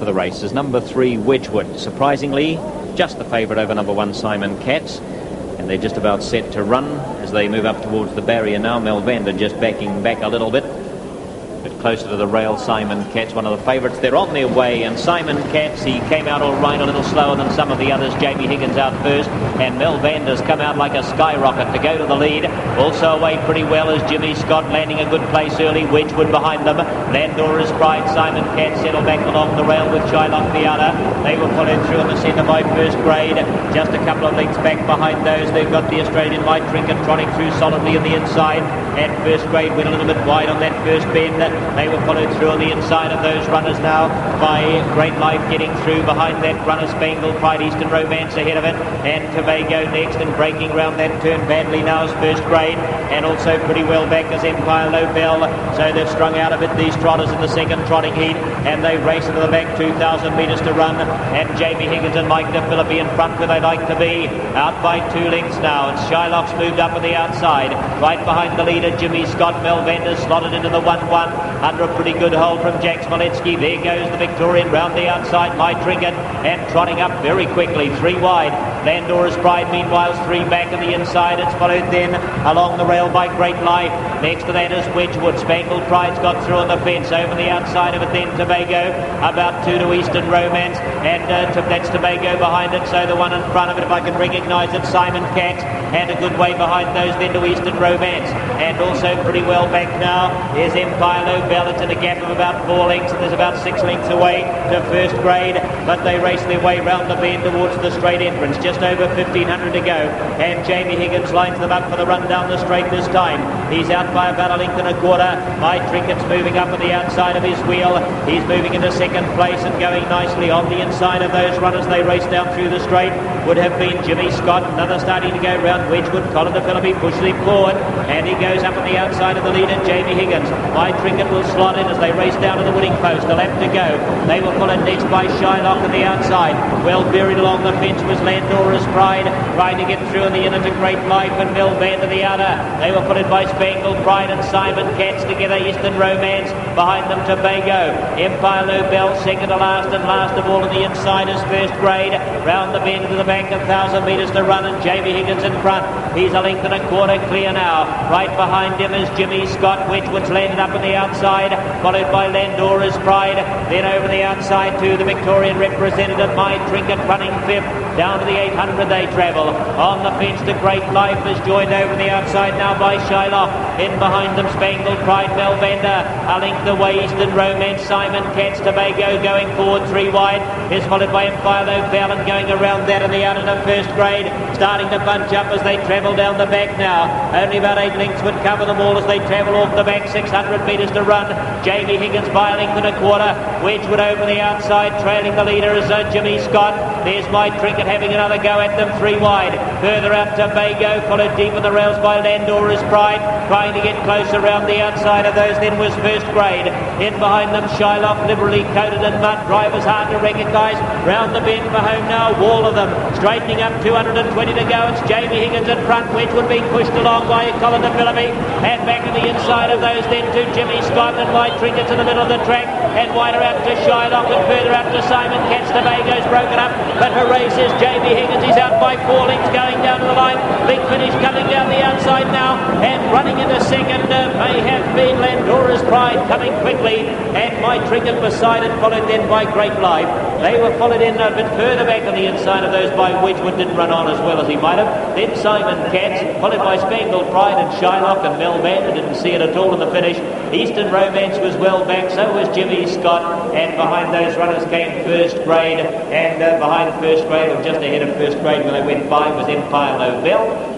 for the race is number 3, Wedgwood. Surprisingly, just the favourite over number 1, Simon Katz. And they're just about set to run as they move up towards the barrier now. Mel Vander just backing back a little bit closer to the rail. Simon Katz, one of the favourites. They're on their way, and Simon Katz, he came out all right, a little slower than some of the others. Jamie Higgins out first, and Mel Vander's come out like a skyrocket to go to the lead. Also away pretty well is Jimmy Scott, landing a good place early. Wedgwood behind them. Landora's Pride, Simon Katz settled back along the rail with Shylock the other. They were followed through in the centre by First Grade, just a couple of lengths back behind those. They've got the Australian Light Trinket trotting through solidly in the inside, and First Grade went a little bit wide on that first bend. They were followed through on the inside of those runners now by Great Life getting through behind that runner. Spangled Pride, Eastern Romance ahead of it, and Tobago next, and breaking round that turn badly now is First Grade, and also pretty well back is Empire Lobel. So they've strung out a bit, these trotters, in the second trotting heat, and they race into the back, 2,000 metres to run, and Jamie Higgins and Mike DePhilippi in front where they like to be, out by 2 lengths now, and Shylock's moved up on the outside, right behind the leader Jimmy Scott. Mel Vander slotted into the 1-1 under a pretty good hold from Jack Smolensky. There goes the Victorian round the outside, My Trinket, and trotting up very quickly, 3 wide. Landora's Pride meanwhile 3 back on the inside. It's followed then along the rail by Great Life. Next to that is Wedgwood. Spangled Pride's got through on the fence. Over the outside of it then Tobago, about 2 to Eastern Romance, and that's Tobago behind it. So the one in front of it, if I can recognise it, Simon Katz, and a good way behind those then to Eastern Romance. And also pretty well back now is Empire Lobel. It's in a gap of about 4 lengths, and there's about 6 lengths away to First Grade, but they race their way round the bend towards the straight entrance. Just over 1,500 to go, and Jamie Higgins lines them up for the run down the straight this time. He's out by about 1.25 lengths. My Trinket's moving up on the outside of his wheel. He's moving into second place and going nicely on the inside of those runners. They race down through the straight. Would have been Jimmy Scott, another starting to go round Wedgwood. Colin DePhilippi pushes him forward, and he goes up on the outside of the leader, Jamie Higgins. My Trinket will slot in as they race down to the winning post. A lap to go. They were followed next by Shylock on the outside. Well buried along the fence was Landora's Pride, trying to get through in the inner to Great Life, and Mel Vander the outer. They were followed by Spangled Pride and Simon Katz together. Eastern Romance behind them, Tobago. Empire Lobel second to last, and last of all on the inside is First Grade. Round the bend to the back, 1,000 metres to run, and Jamie Higgins in front. He's 1.25 lengths clear now. Right behind him is Jimmy Scott. Wedgwood's landed up on the outside, followed by Landora's Pride. Then over the outside to the Victorian representative, My Trinket, running 5th. Down to the 800 they travel. On the fence to Great Life is joined over the outside now by Shylock. In behind them Spangled Pride, Mel Vander. A length away Eastern Romance, Simon Katz. Tobago going forward 3 wide. Is followed by Empire Lobel, and going around that in the outer to First Grade. Starting to bunch up as they travel down the back now. Only about 8 lengths would cover them all as they travel off the back. 600 metres to run. Jamie Higgins by 1.25 lengths. Wedgwood over the outside. Trailing the leader is Jimmy Scott. There's My Trinket having another go at them, 3 wide. Further out Tobago, followed deep in the rails by Landora's Pride, trying to get close around the outside of those. Then was First Grade. In behind them Shylock, liberally coated in mud. Drivers hard to recognise. Round the bend for home now, wall of them. Straightening up, 220 to go. It's Jamie Higgins in front. Wedgwood being pushed along by Colin DePhilippi. And back on the inside of those then to Jimmy Scott, and My Trinket's in the middle of the track. And wider out to Shylock, and further out to Simon Katz. Tobago's broken up, but hooray says Jamie Higgins. He's out by 4 lengths going down to the line. Big finish coming down the outside now, and running into second may have been Landora's Pride coming quickly, and My Trinket beside it, followed then by Great Life. They were followed in a bit further back on the inside of those by Wedgwood. Didn't run on as well as he might have. Then Simon Katz, followed by Spangled Pride and Shylock, and Mel Vander didn't see it at all in the finish. Eastern Romance was well back, so was Jimmy Scott, and behind those runners came First Grade, and behind First Grade, or just ahead of First Grade when they went 5, was Empire Lobel.